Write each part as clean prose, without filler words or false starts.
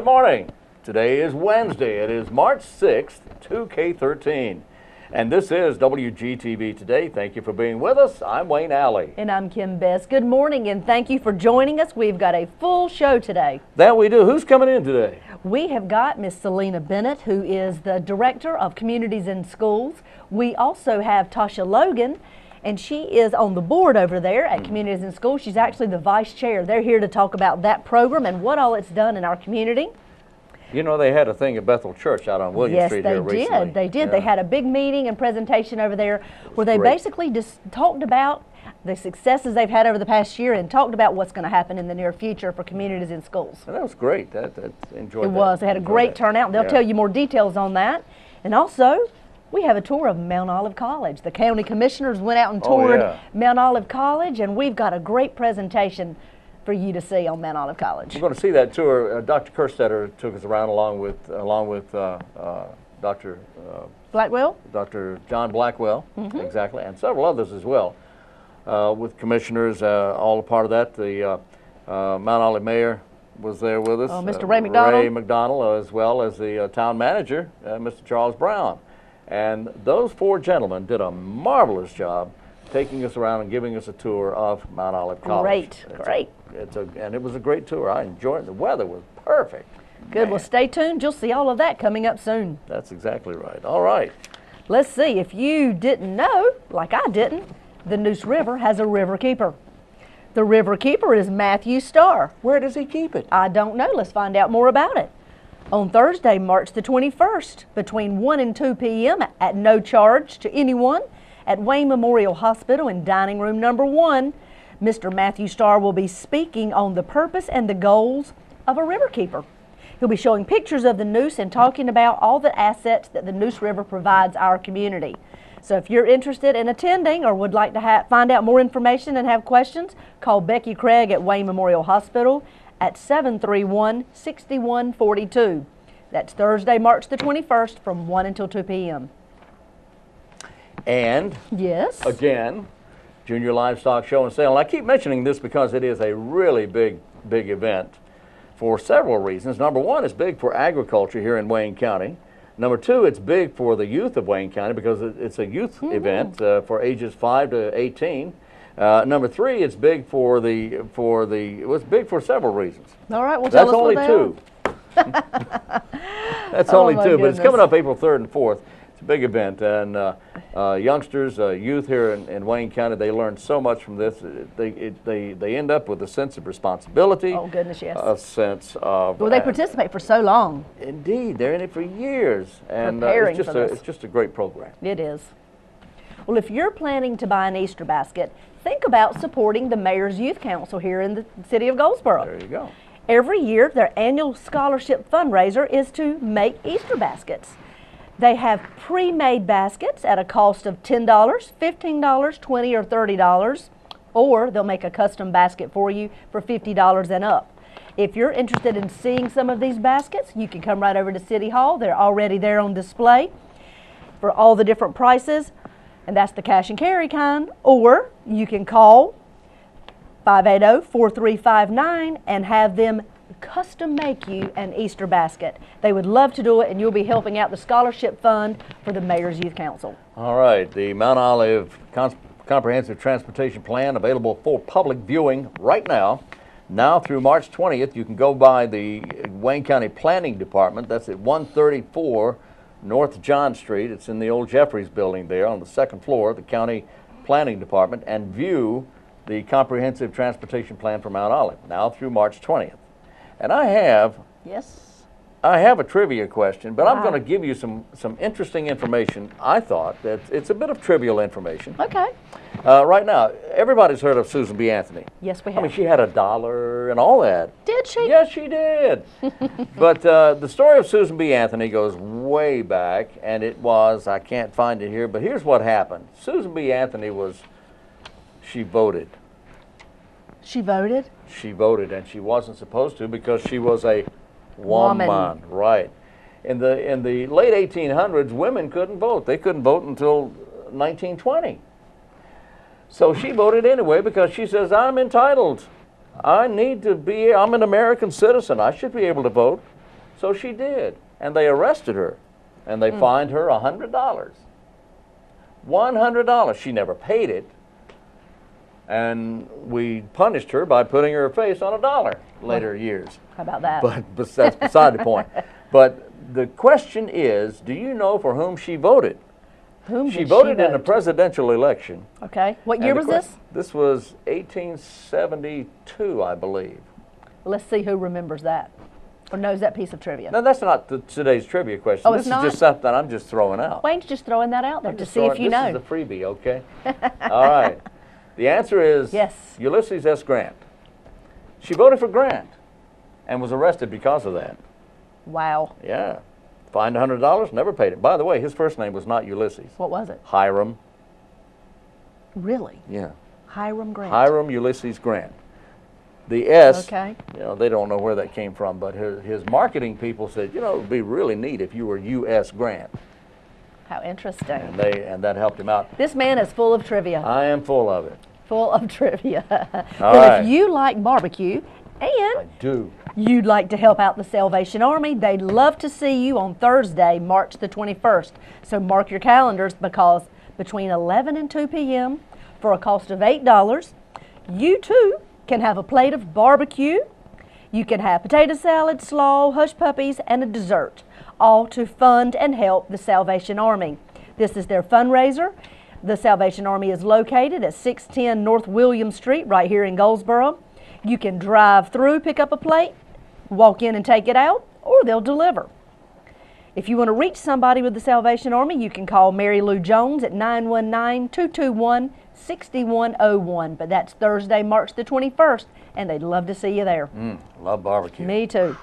Good morning. Today is Wednesday. It is March 6th, 2K13. And this is WGTV Today. Thank you for being with us. I'm Wayne Alley. And I'm Kim Best. Good morning and thank you for joining us. We've got a full show today. That we do. Who's coming in today? We have got Miss Selena Bennett, who is the Director of Communities and Schools. We also have TASHA Logan, and she is on the board over there at Communities and Schools. She's actually the Vice Chair. They're here to talk about that program and what all it's done in our community. You know, they had a thing at Bethel Church out on William Street here recently. Yes, they did. Yeah. They had a big meeting and presentation over there where they basically just talked about the successes they've had over the past year and talked about what's going to happen in the near future for communities and schools. And that was great. That enjoyed it that. was. They had a great turnout. They'll tell you more details on that. And also, we have a tour of Mount Olive College. The county commissioners went out and toured Mount Olive College, and we've got a great presentation for you to see on Mount Olive College. We're going to see that tour. Dr. Kerstetter took us around along with Dr. Blackwell? Dr. John Blackwell, exactly, and several others as well, with commissioners, all a part of that. The Mount Olive mayor was there with us. Oh, Mr. Ray McDonald. Ray McDonald, as well as the town manager, Mr. Charles Brown. And those four gentlemen did a marvelous job taking us around and giving us a tour of Mount Olive College. Great. And it was a great tour. I enjoyed it. The weather was perfect. Good. Well, stay tuned. You'll see all of that coming up soon. That's exactly right. All right. Let's see. If you didn't know, like I didn't, the Neuse River has a river keeper. The river keeper is Matthew Starr. Where does he keep it? I don't know. Let's find out more about it. On Thursday, March the 21st, between 1 and 2 p.m. at no charge to anyone at Wayne Memorial Hospital in Dining Room Number 1, Mr. Matthew Starr will be speaking on the purpose and the goals of a river keeper. He'll be showing pictures of the Neuse and talking about all the assets that the Neuse River provides our community. So if you're interested in attending or would like to find out more information and have questions, call Becky Craig at Wayne Memorial Hospital at 731-6142. That's Thursday, March the 21st from 1 until 2 p.m. And yes, again, Junior Livestock Show and Sale. And I keep mentioning this because it is a really big event for several reasons. Number one, it's big for agriculture here in Wayne County. Number two, it's big for the youth of Wayne County because it's a youth event for ages 5 to 18. Number three, it's big it's big for several reasons. All right, well, that's only two. That's only two, but it's coming up April 3rd and 4th. It's a big event, and youngsters, youth here in Wayne County, they learn so much from this. They end up with a sense of responsibility. Oh goodness, yes. A sense of. Well, they participate for so long. Indeed, they're in it for years, and it's just a great program. It is. Well, if you're planning to buy an Easter basket, think about supporting the Mayor's Youth Council here in the city of Goldsboro. There you go. Every year, their annual scholarship fundraiser is to make Easter baskets. They have pre-made baskets at a cost of $10, $15, $20, or $30, or they'll make a custom basket for you for $50 and up. If you're interested in seeing some of these baskets, you can come right over to City Hall. They're already there on display for all the different prices, and that's the cash and carry kind, or you can call 580-4359 and have them custom make you an Easter basket. They would love to do it, and you'll be helping out the scholarship fund for the Mayor's Youth Council. All right, the Mount Olive Comprehensive Transportation Plan available for public viewing right now. Now through March 20th, you can go by the Wayne County Planning Department. That's at 134 North John Street. It's in the old Jeffries building there on the second floor of the County Planning Department, and view the Comprehensive Transportation Plan for Mount Olive now through March 20th. And I have a trivia question, but I'm going to give you some interesting information. I thought that it's a bit of trivial information. Okay. Right now, everybody's heard of Susan B. Anthony. Yes, we have. I mean, she had $1 and all that. Did she? Yes, she did. But the story of Susan B. Anthony goes way back, and it was, I can't find it here, but here's what happened. Susan B. Anthony she voted. She voted? She voted, and she wasn't supposed to because she was a woman. Right. In the late 1800s, women couldn't vote. They couldn't vote until 1920. So she voted anyway because she says, I'm entitled. I'm an American citizen. I should be able to vote. So she did, and they arrested her, and they fined her $100. $100. She never paid it, and we punished her by putting her face on $1 later years. How about that? But that's beside the point. But the question is, do you know for whom she voted? She voted in a presidential election. Okay. What year was this? This was 1872, I believe. Let's see who remembers that or knows that piece of trivia. No, that's not today's trivia question. Oh, this it's is not? just something I'm just throwing out. Wayne's just throwing that out there to see if you know. This is a freebie, okay? All right. The answer is yes. Ulysses S. Grant. She voted for Grant and was arrested because of that. Wow. Yeah. Fined $100, never paid it. By the way, his first name was not Ulysses. What was it? Hiram. Really? Yeah. Hiram Grant. Hiram Ulysses Grant. The S, okay. You know, they don't know where that came from, but his marketing people said, you know, it would be really neat if you were U.S. Grant. How interesting. And that helped him out. This man is full of trivia. I am full of it. Full of trivia. All well, right. if you like barbecue and I do. You'd like to help out the Salvation Army, they'd love to see you on Thursday, March the 21st. So mark your calendars, because between 11 and 2 p.m. for a cost of $8, you too can have a plate of barbecue. You can have potato salad, slaw, hush puppies, and a dessert, all to fund and help the Salvation Army. This is their fundraiser. The Salvation Army is located at 610 North William Street right here in Goldsboro. You can drive through, pick up a plate, walk in and take it out, or they'll deliver. If you want to reach somebody with the Salvation Army, you can call Mary Lou Jones at 919-221-6101. But that's Thursday, March the 21st, and they'd love to see you there. Love barbecue. Me too.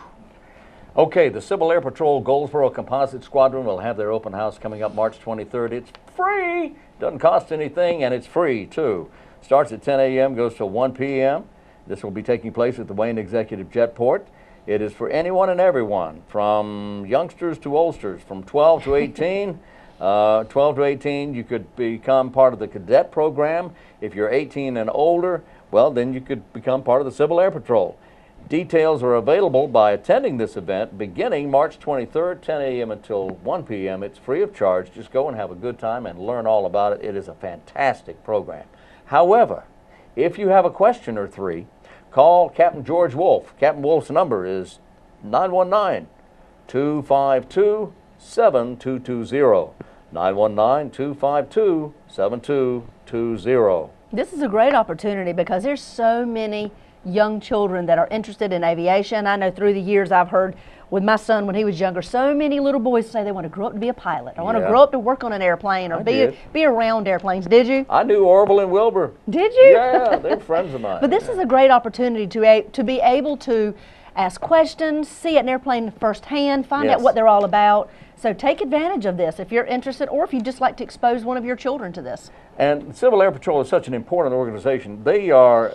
Okay, the Civil Air Patrol Goldsboro Composite Squadron will have their open house coming up March 23rd. It's free, doesn't cost anything, and it's free too. Starts at 10 a.m., goes till 1 p.m. This will be taking place at the Wayne Executive Jetport. It is for anyone and everyone, from youngsters to oldsters, from 12 to 18. 12 to 18, you could become part of the cadet program. If you're 18 and older, well, then you could become part of the Civil Air Patrol. Details are available by attending this event beginning March 23rd, 10 a.m. until 1 p.m. It's free of charge. Just go and have a good time and learn all about it. It is a fantastic program. However, if you have a question or three, call Captain George Wolf. Captain Wolf's number is 919-252-7220. 919-252-7220. This is a great opportunity because there's so many young children that are interested in aviation. I know through the years I've heard with my son when he was younger, so many little boys say they want to grow up to be a pilot. I want to grow up to work on an airplane or be around airplanes. Did you? I knew Orville and Wilbur. Did you? Yeah, they're friends of mine. But this is a great opportunity to be able to ask questions, see an airplane firsthand, find out what they're all about. So take advantage of this if you're interested, or if you just like to expose one of your children to this. And Civil Air Patrol is such an important organization. They are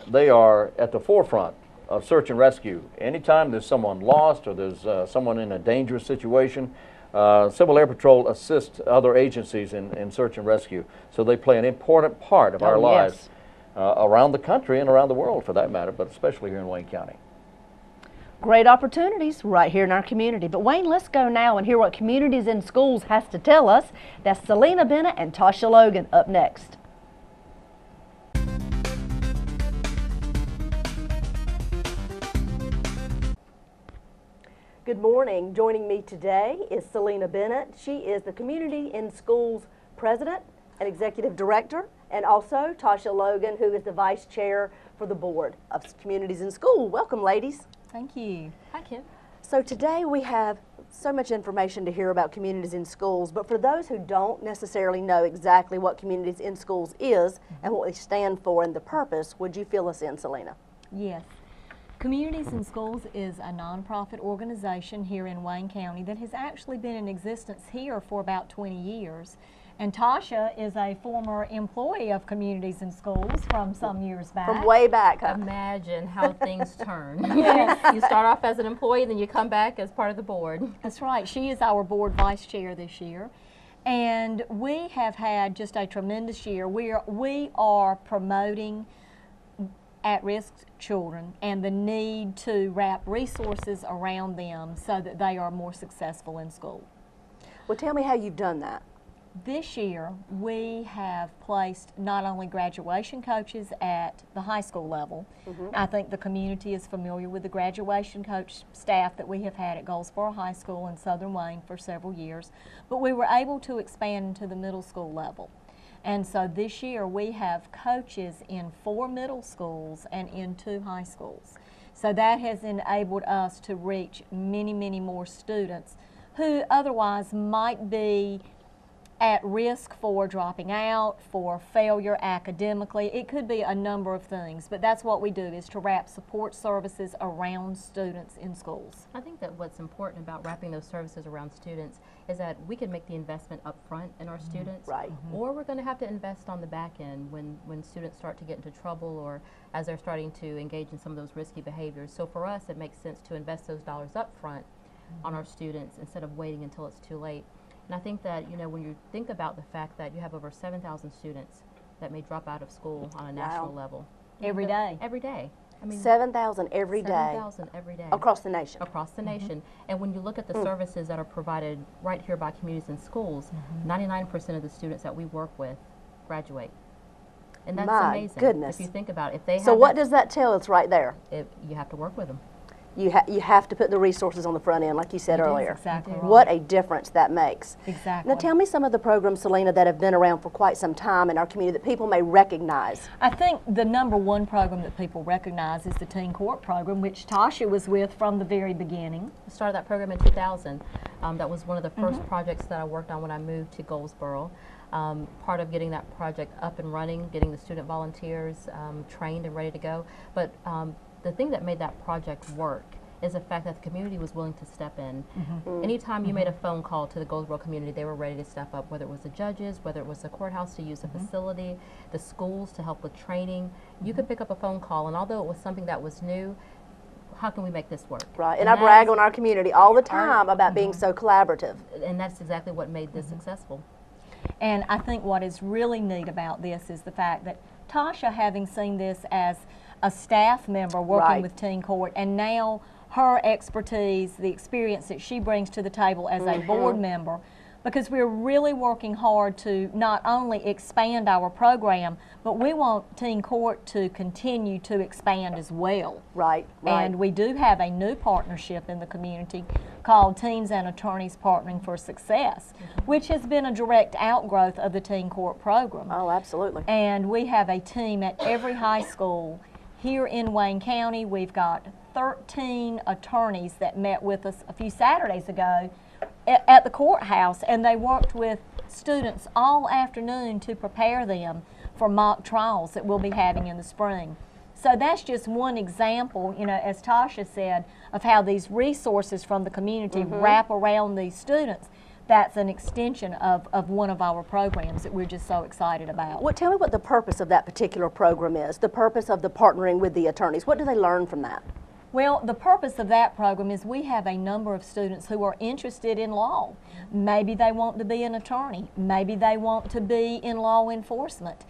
at the forefront of search and rescue. Anytime there's someone lost or there's someone in a dangerous situation, Civil Air Patrol assists other agencies in search and rescue. So they play an important part of our lives around the country and around the world for that matter, but especially here in Wayne County. Great opportunities right here in our community. But Wayne, let's go now and hear what Communities in Schools has to tell us. That's Selena Bennett and Tasha Logan up next. Good morning. Joining me today is Selena Bennett. She is the Community in Schools President and Executive Director, and also Tasha Logan, who is the Vice Chair for the Board of Communities in School. Welcome, ladies. Thank you. Hi, Kim. So today we have so much information to hear about Communities in Schools, but for those who don't necessarily know exactly what Communities in Schools is and what they stand for and the purpose, would you fill us in, Selena? Yes. Communities in Schools is a nonprofit organization here in Wayne County that has actually been in existence here for about 20 years. And Tasha is a former employee of Communities in Schools from some years back. From way back, huh? Imagine how things turn. Yes. You start off as an employee, then you come back as part of the board. That's right. She is our board vice chair this year. And we have had just a tremendous year. We are promoting at-risk children and the need to wrap resources around them so that they are more successful in school. Well, tell me how you've done that. This year, we have placed not only graduation coaches at the high school level. I think the community is familiar with the graduation coach staff that we have had at Goldsboro High School in Southern Wayne for several years, but we were able to expand to the middle school level. And so this year, we have coaches in 4 middle schools and in 2 high schools. So that has enabled us to reach many, many more students who otherwise might be at risk for dropping out, for failure academically. It could be a number of things, but that's what we do, is to wrap support services around students in schools. I think that what's important about wrapping those services around students is that we can make the investment up front in our students, Right. or we're going to have to invest on the back end when students start to get into trouble or as they're starting to engage in some of those risky behaviors. So for us, it makes sense to invest those dollars up front on our students instead of waiting until it's too late. And I think that, you know, when you think about the fact that you have over 7,000 students that may drop out of school on a national level. Every day. Every day. I mean, 7,000 every day. 7,000 every day. Across the nation. Across the nation. And when you look at the services that are provided right here by communities and schools, 99% of the students that we work with graduate. And that's My amazing. goodness. If you think about it. If they So have what does that tell us right there? you have to work with them. You have to put the resources on the front end, like you said earlier. exactly right. What a difference that makes. Exactly. Now tell me some of the programs, Selena, that have been around for quite some time in our community that people may recognize. I think the #1 program that people recognize is the Teen Court program, which Tasha was with from the very beginning. I started that program in 2000. That was one of the first projects that I worked on when I moved to Goldsboro. Part of getting that project up and running, getting the student volunteers trained and ready to go. But the thing that made that project work is the fact that the community was willing to step in. Anytime you made a phone call to the Goldsboro community, they were ready to step up, whether it was the judges, whether it was the courthouse to use the facility, the schools to help with training. You could pick up a phone call, and although it was something that was new, how can we make this work? Right, and I brag on our community all the time about being so collaborative. And that's exactly what made this successful. And I think what is really neat about this is the fact that Tasha, having seen this as a staff member working with Teen Court, and now her expertise, the experience that she brings to the table as a board member, because we're really working hard to not only expand our program, but we want Teen Court to continue to expand as well. Right, right. And we do have a new partnership in the community called Teens and Attorneys Partnering for Success, which has been a direct outgrowth of the Teen Court program. Oh, absolutely. And we have a team at every high school here in Wayne County. We've got 13 attorneys that met with us a few Saturdays ago at the courthouse, and they worked with students all afternoon to prepare them for mock trials that we'll be having in the spring. So that's just one example, you know, as Tasha said, of how these resources from the community wrap around these students. That's an extension of one of our programs that we're just so excited about. Well, tell me what the purpose of that particular program is, the purpose of the partnering with the attorneys. What do they learn from that? Well, the purpose of that program is we have a number of students who are interested in law. Maybe they want to be an attorney. Maybe they want to be in law enforcement.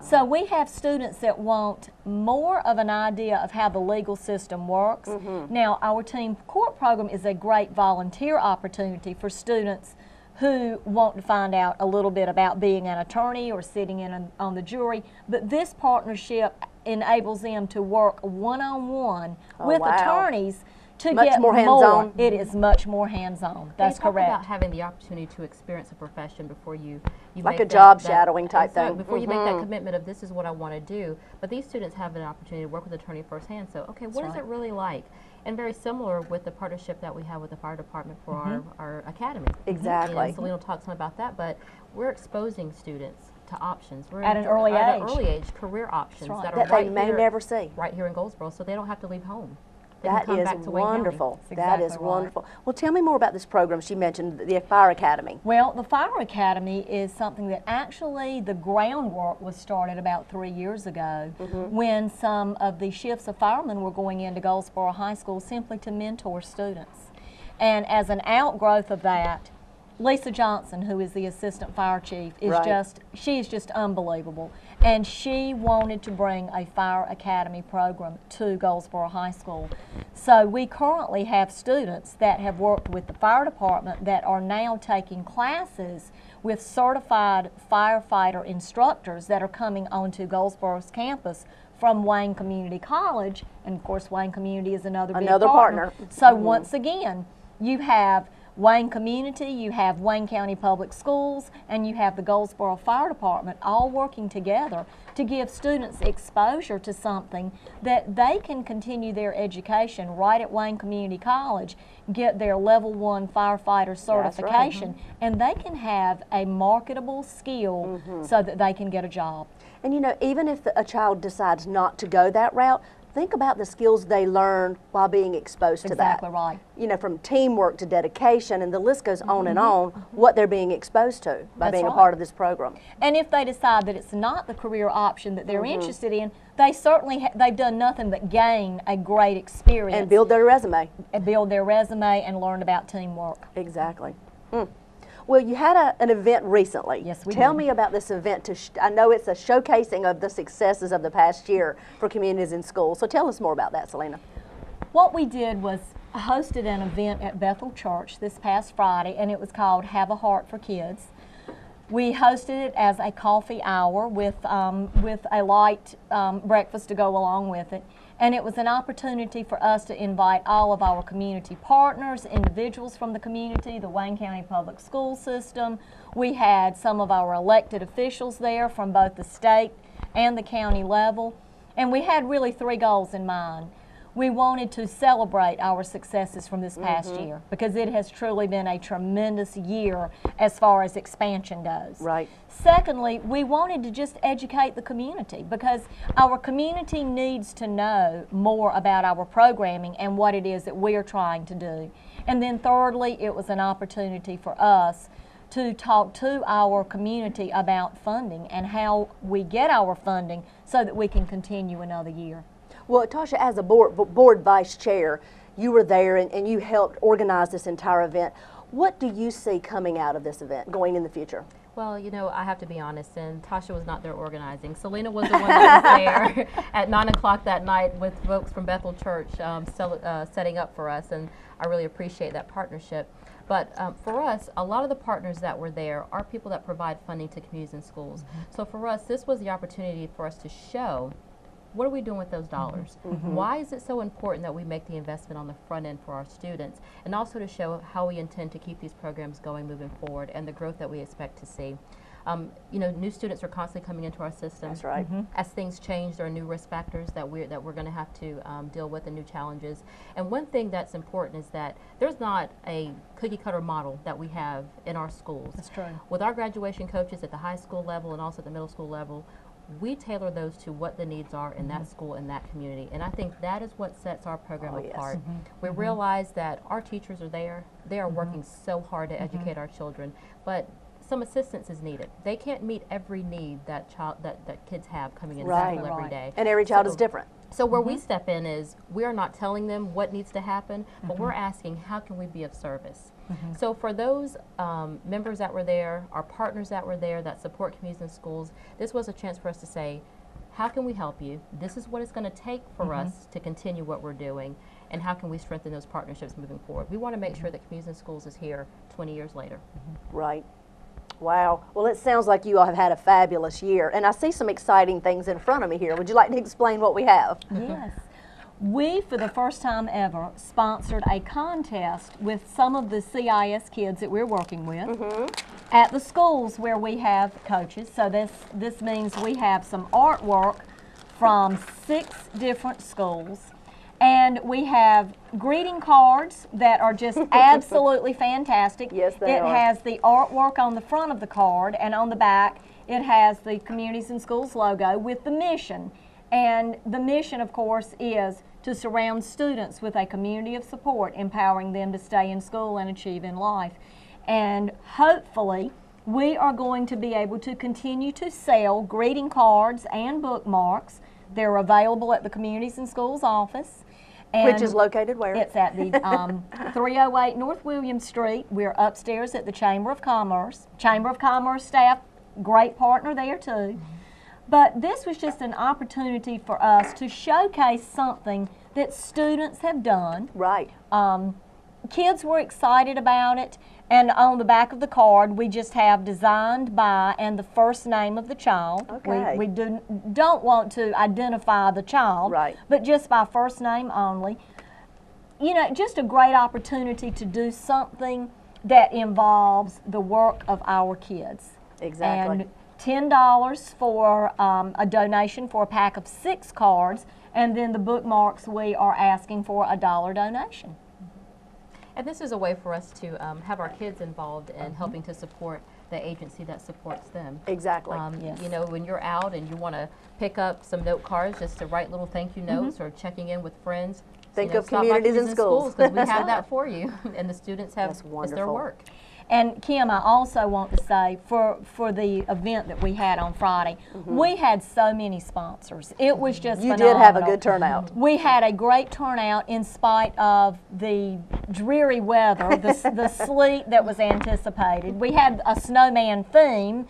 So we have students that want more of an idea of how the legal system works. Now, our Teen Court program is a great volunteer opportunity for students who want to find out a little bit about being an attorney or sitting in on the jury, but this partnership enables them to work one-on-one with attorneys to Much get more hands-on. It is much more hands-on. That's Talk correct. about having the opportunity to experience a profession before you Like make a job that shadowing type exactly, thing. before you make that commitment of this is what I want to do. But these students have an opportunity to work with an attorney firsthand. So, okay, what is it really like? And very similar with the partnership that we have with the fire department for our academy. Exactly. You know, Selena will talk some about that, but we're exposing students to options. We're At an early at an age. early age, career options right. that are That right they may here, never see. right here in Goldsboro, so they don't have to leave home. They can That come is back to Wayne County. wonderful. That's That is exactly right. wonderful. Well, tell me more about this program she mentioned, the Fire Academy. Well, the Fire Academy is something that actually the groundwork was started about 3 years ago when some of the shifts of firemen were going into Goldsboro High School simply to mentor students. And as an outgrowth of that, Lisa Johnson, who is the assistant fire chief, is Right. she is just unbelievable. And she wanted to bring a fire academy program to Goldsboro High School. So we currently have students that have worked with the fire department that are now taking classes with certified firefighter instructors that are coming onto Goldsboro's campus from Wayne Community College. And of course, Wayne Community is another big partner. So once again, you have Wayne Community, you have Wayne County Public Schools, and you have the Goldsboro Fire Department all working together to give students exposure to something that they can continue their education right at Wayne Community College, get their level 1 firefighter certification, and they can have a marketable skill so that they can get a job. And you know, even if a child decides not to go that route, think about the skills they learn while being exposed to that. Exactly right. You know, from teamwork to dedication, and the list goes on and on, what they're being exposed to by being a part of this program. And if they decide that it's not the career option that they're interested in, they certainly, they've done nothing but gain a great experience. And build their resume. And build their resume and learn about teamwork. Exactly. Well, you had an event recently. Yes, we Tell did. me about this event. I know it's a showcasing of the successes of the past year for communities in schools. So tell us more about that, Selena. What we did was hosted an event at Bethel Church this past Friday, and it was called Have a Heart for Kids. We hosted it as a coffee hour with a light breakfast to go along with it. And it was an opportunity for us to invite all of our community partners, individuals from the community, the Wayne County Public School System. We had some of our elected officials there from both the state and the county level. And we had really 3 goals in mind. We wanted to celebrate our successes from this past year because it has truly been a tremendous year as far as expansion goes. Right. Secondly, we wanted to just educate the community because our community needs to know more about our programming and what it is that we are trying to do. And then thirdly, it was an opportunity for us to talk to our community about funding and how we get our funding so that we can continue another year. Well, Tasha, as a board vice chair, you were there and you helped organize this entire event. What do you see coming out of this event going in the future? Well, you know, I have to be honest, and Tasha was not there organizing. Selena was the one that was there at 9 o'clock that night with folks from Bethel Church setting up for us, and I really appreciate that partnership. But for us, a lot of the partners that were there are people that provide funding to communities and schools. So for us, this was the opportunity for us to show what are we doing with those dollars? Why is it so important that we make the investment on the front end for our students? And also to show how we intend to keep these programs going moving forward and the growth that we expect to see. You know, new students are constantly coming into our system. That's right. As things change, there are new risk factors that we're going to have to deal with and new challenges. And one thing that's important is that there's not a cookie cutter model that we have in our schools. That's true. With our graduation coaches at the high school level and also at the middle school level, we tailor those to what the needs are in that school and that community. And I think that is what sets our program apart. We realize that our teachers are there. They are working so hard to educate our children, but some assistance is needed. They can't meet every need that kids have coming into school every day. And every child is different. So where we step in is we are not telling them what needs to happen, but we're asking how can we be of service. So for those members that were there, our partners that were there that support communities and schools, this was a chance for us to say, how can we help you? This is what it's going to take for us to continue what we're doing, and how can we strengthen those partnerships moving forward? We want to make sure that communities and schools is here 20 years later. Right. Wow. Well, it sounds like you all have had a fabulous year, and I see some exciting things in front of me here. Would you like to explain what we have? Yes. We, for the first time ever, sponsored a contest with some of the CIS kids that we're working with at the schools where we have coaches. So this means we have some artwork from 6 different schools. And we have greeting cards that are just absolutely fantastic. Yes, they are. It has the artwork on the front of the card, and on the back it has the Communities and Schools logo with the mission. And the mission, of course, is to surround students with a community of support, empowering them to stay in school and achieve in life. And hopefully, we are going to be able to continue to sell greeting cards and bookmarks. They're available at the Communities and Schools office. Which is located where? It's at the 308 North William Street. We're upstairs at the Chamber of Commerce. Chamber of Commerce staff, great partner there too. But this was just an opportunity for us to showcase something that students have done. Right. Kids were excited about it, and on the back of the card we just have designed by and the first name of the child. Okay. We don't want to identify the child, right, but just by first name only. You know, just a great opportunity to do something that involves the work of our kids. Exactly. And $10 for a donation for a pack of 6 cards, and then the bookmarks we are asking for a $1 donation. And this is a way for us to have our kids involved in helping to support the agency that supports them. Exactly. Yes. You know, when you're out and you want to pick up some note cards just to write little thank you notes or checking in with friends. Think of communities in schools. Because we have that for you, and the students have, it's their work. And Kim, I also want to say, for the event that we had on Friday, we had so many sponsors. It was just phenomenal. You did have a good turnout. We had a great turnout in spite of the dreary weather, the sleet that was anticipated. We had a snowman theme,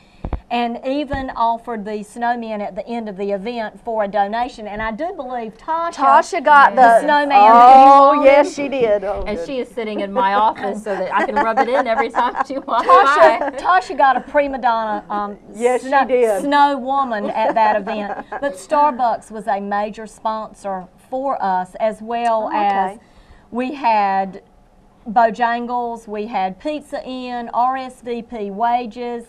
and even offered the snowmen at the end of the event for a donation. And I do believe Tasha got the snowman. Oh, yes, she did. Oh, and good. she is sitting in my office so that I can rub it in every time she walks by. Tasha got a prima donna yes, she did. snow woman at that event. But Starbucks was a major sponsor for us, as well as we had Bojangles, we had Pizza Inn, RSVP Wages,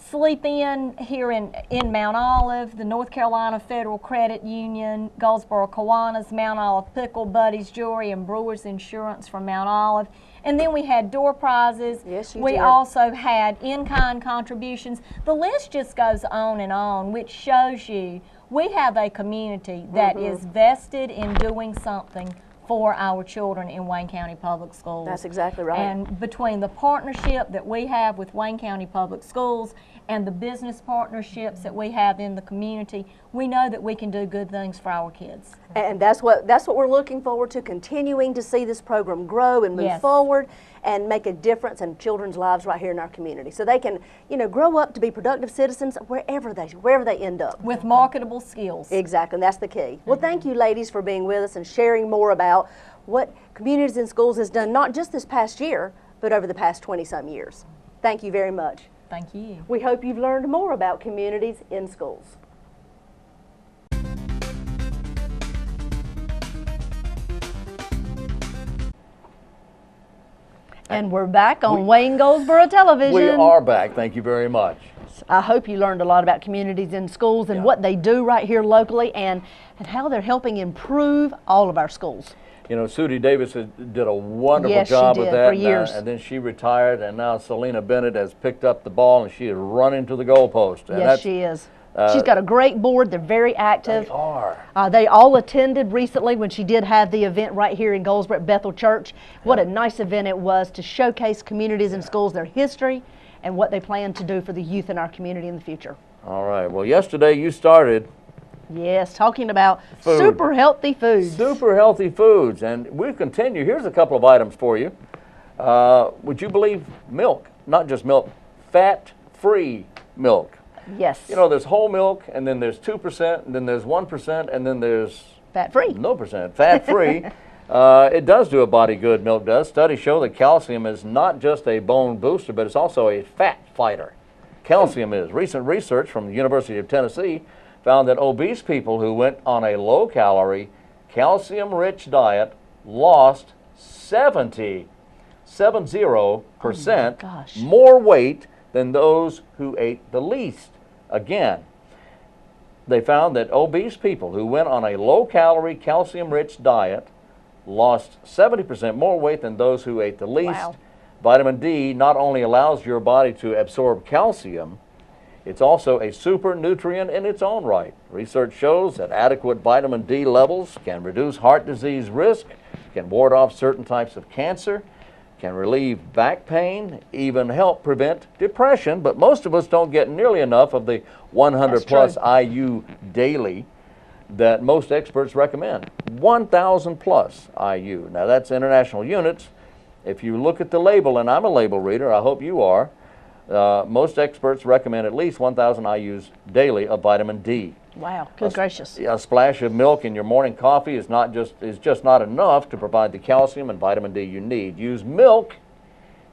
Sleep In here in Mount Olive, the North Carolina Federal Credit Union, Goldsboro Kiwanis, Mount Olive Pickle, Buddy's Jewelry, and Brewers Insurance from Mount Olive. And then we had door prizes. Yes, you we did. also had in-kind contributions. The list just goes on, which shows you we have a community that is vested in doing something for our children in Wayne County Public Schools. That's exactly right. And between the partnership that we have with Wayne County Public Schools and the business partnerships that we have in the community, we know that we can do good things for our kids. And that's what we're looking forward to, continuing to see this program grow and move forward and make a difference in children's lives right here in our community, so they can, you know, grow up to be productive citizens wherever they end up. With marketable skills. Exactly, and that's the key. Well, thank you, ladies, for being with us and sharing more about what Communities in Schools has done, not just this past year, but over the past 20-some years. Thank you very much. Thank you. We hope you've learned more about Communities in Schools. And we're back on Wayne Goldsboro Television. We are back. Thank you very much. I hope you learned a lot about Communities in Schools and what they do right here locally, and how they're helping improve all of our schools. You know, Sudie Davis did a wonderful Yes, job she with did, that. for years. And then she retired, and now Selena Bennett has picked up the ball, and she is running to the goalpost. And Yes, she is. She's got a great board. They're very active. They are. They all attended recently when she did have the event right here in Goldsboro at Bethel Church. What a nice event it was to showcase Communities in Schools, their history, and what they plan to do for the youth in our community in the future. All right. Well, yesterday you started. Yes, talking about Food. super healthy foods. Super healthy foods. And we continue. Here's a couple of items for you. Would you believe milk? Not just milk, fat-free milk. Yes. You know, there's whole milk, and then there's 2%, and then there's 1%, and then there's fat-free. no percent. Fat-free. It does do a body good, milk does. Studies show that calcium is not just a bone booster, but it's also a fat fighter. Calcium is. Recent research from the University of Tennessee found that obese people who went on a low-calorie, calcium-rich diet lost 70% more weight than those who ate the least. Again, they found that obese people who went on a low-calorie, calcium-rich diet lost 70% more weight than those who ate the least. Wow. Vitamin D not only allows your body to absorb calcium, it's also a super nutrient in its own right. Research shows that adequate vitamin D levels can reduce heart disease risk, can ward off certain types of cancer, can relieve back pain, even help prevent depression, but most of us don't get nearly enough of the 100 plus IU daily. that most experts recommend. 1,000 plus IU. Now that's international units. If you look at the label, and I'm a label reader, I hope you are, most experts recommend at least 1,000 IUs daily of vitamin D. Wow, good gracious. A splash of milk in your morning coffee is just not enough to provide the calcium and vitamin D you need. Use milk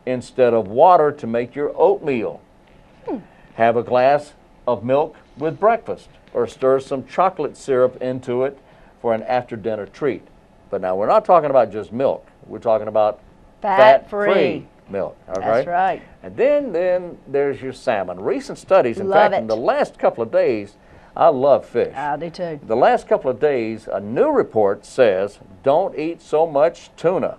instead of water to make your oatmeal. Have a glass of milk with breakfast, or stir some chocolate syrup into it for an after-dinner treat. But now we're not talking about just milk. We're talking about fat-free milk. All That's right. And then there's your salmon. Recent studies, in Love fact, in it. the last couple of days, I love fish. I do too. The last couple of days, a new report says don't eat so much tuna.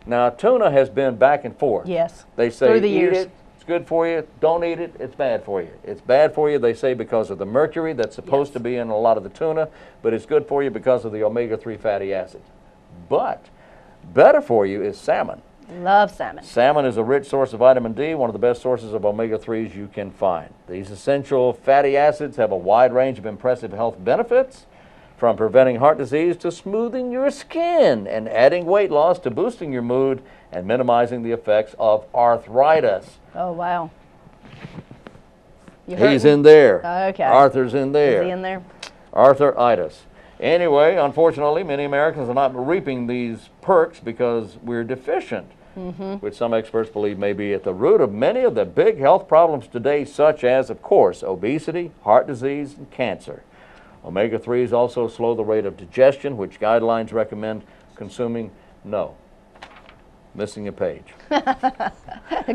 Now, tuna has been back and forth. Yes. They say Through the eat years. it, it's good for you. Don't eat it, it's bad for you. It's bad for you, they say, because of the mercury that's supposed to be in a lot of the tuna, but it's good for you because of the omega-3 fatty acids. But better for you is salmon. Love salmon. Salmon is a rich source of vitamin D, one of the best sources of omega-3s you can find. These essential fatty acids have a wide range of impressive health benefits, from preventing heart disease to smoothing your skin and adding weight loss to boosting your mood and minimizing the effects of arthritis. Oh, wow. You hurt He's me? in there. Okay. Arthur's in there. Is he in there? Arthritis. Anyway, unfortunately, many Americans are not reaping these perks because we're deficient, which some experts believe may be at the root of many of the big health problems today, such as, of course, obesity, heart disease, and cancer. Omega-3s also slow the rate of digestion, which guidelines recommend consuming. No. Missing a page. I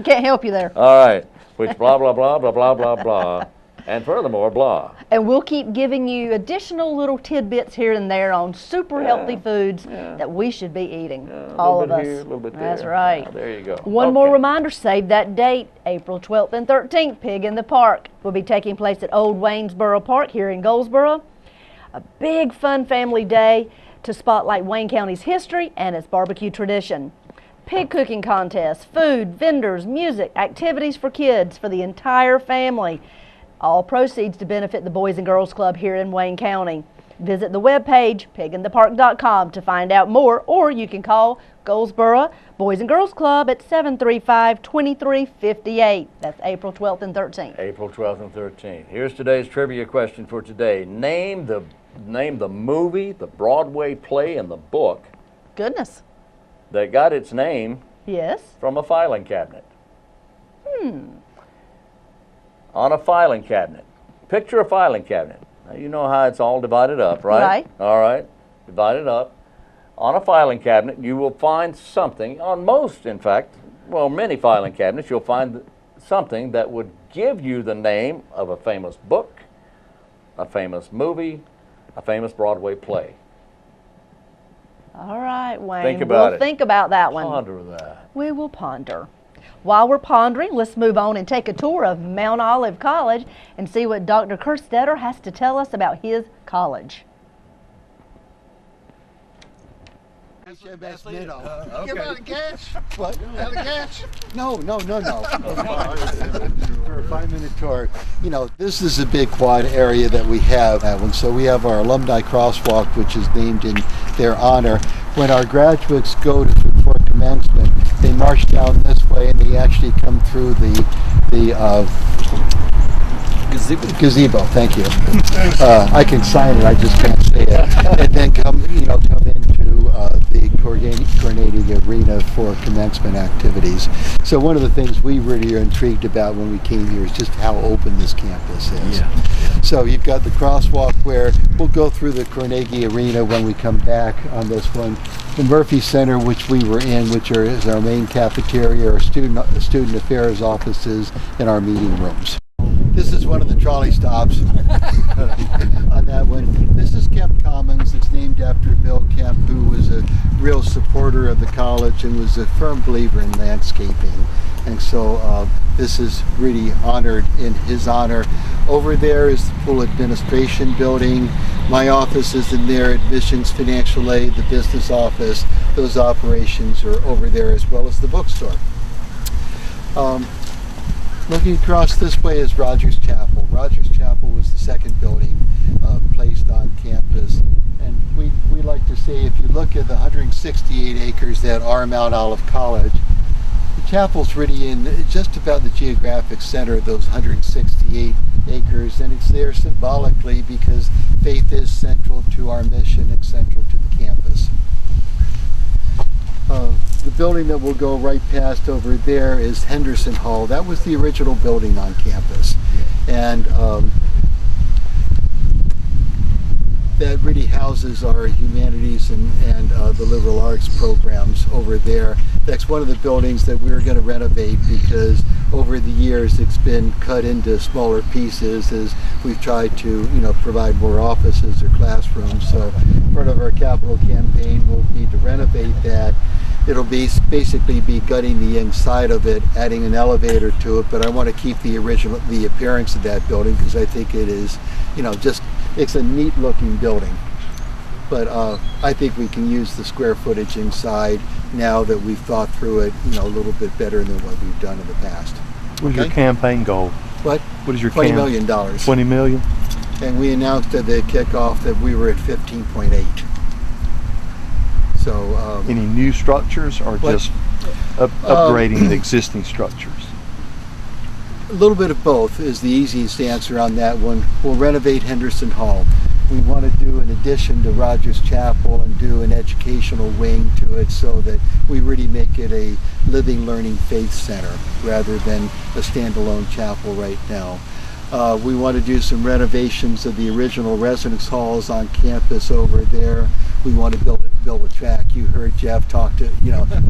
can't help you there. All right. Which blah, blah, blah, blah, blah, blah, blah. And furthermore, blah. And we'll keep giving you additional little tidbits here and there on super healthy foods that we should be eating. All of us. Here, a little bit there. That's right. Yeah, there you go. One more reminder, save that date, April 12th and 13th, Pig in the Park will be taking place at Old Waynesboro Park here in Goldsboro. A big fun family day to spotlight Wayne County's history and its barbecue tradition. Pig cooking contests, food, vendors, music, activities for kids for the entire family. All proceeds to benefit the Boys and Girls Club here in Wayne County. Visit the webpage, piginthepark.com, to find out more, or you can call Goldsboro Boys and Girls Club at 735-2358. That's April 12th and 13th. April 12th and 13th. Here's today's trivia question for today. Name the movie, the Broadway play, and the book Goodness. that got its name Yes. from a filing cabinet. On a filing cabinet. Picture a filing cabinet. Now, you know how it's all divided up, right? Right. All right. Divided up. On a filing cabinet, you will find something, on most, in fact, well, many filing cabinets, you'll find something that would give you the name of a famous book, a famous movie, a famous Broadway play. All right, Wayne. Think about we'll it. think about that one. Ponder that. We will ponder. While we're pondering, let's move on and take a tour of Mount Olive College and see what Dr. Kerstetter has to tell us about his college. Give out a gas? What? Out a gas? No. For a 5-minute tour. You know, this is a big quad area that we have. And so we have our alumni crosswalk, which is named in their honor. When our graduates go for commencement, they march down this way and they actually come through the gazebo. Thank you. I can sign it, I just can't say it. And then come into the Carnegie Arena for commencement activities. So one of the things we really are intrigued about when we came here is just how open this campus is. Yeah. So you've got the crosswalk where we'll go through the Carnegie Arena when we come back on this one. The Murphy Center, which we were in, is our main cafeteria, our student affairs offices, and our meeting rooms. This is one of the trolley stops on that one. This is Kemp Commons. It's named after Bill Kemp, who was a real supporter of the college and was a firm believer in landscaping. And so this is really honored in his honor. Over there is the full administration building. My office is in there, admissions, financial aid, the business office. Those operations are over there, as well as the bookstore. Looking across this way is Rogers Chapel. Rogers Chapel was the second building placed on campus. And we like to say, if you look at the 168 acres that are Mount Olive College, the chapel's really in just about the geographic center of those 168 acres, and it's there symbolically because faith is central to our mission and central to the campus. The building that we'll go right past over there is Henderson Hall. That was the original building on campus. And that really houses our humanities and the liberal arts programs over there. That's one of the buildings that we're going to renovate because over the years it's been cut into smaller pieces as we've tried to, provide more offices or classrooms. So part of our capital campaign will be to renovate that. It'll basically be gutting the inside of it, adding an elevator to it, but I want to keep the appearance of that building because I think it is, it's a neat looking building. But I think we can use the square footage inside now that we've thought through it, a little bit better than what we've done in the past. What is your campaign goal? What? What is your $20 million. $20 million? And we announced at the kickoff that we were at 15.8. So any new structures or just upgrading the existing structures? A little bit of both is the easiest answer on that one. We'll renovate Henderson Hall. We want to do an addition to Rogers Chapel and do an educational wing to it so that we really make it a living, learning faith center rather than a standalone chapel right now. We want to do some renovations of the original residence halls on campus over there. We want to build a track. You heard Jeff talk to,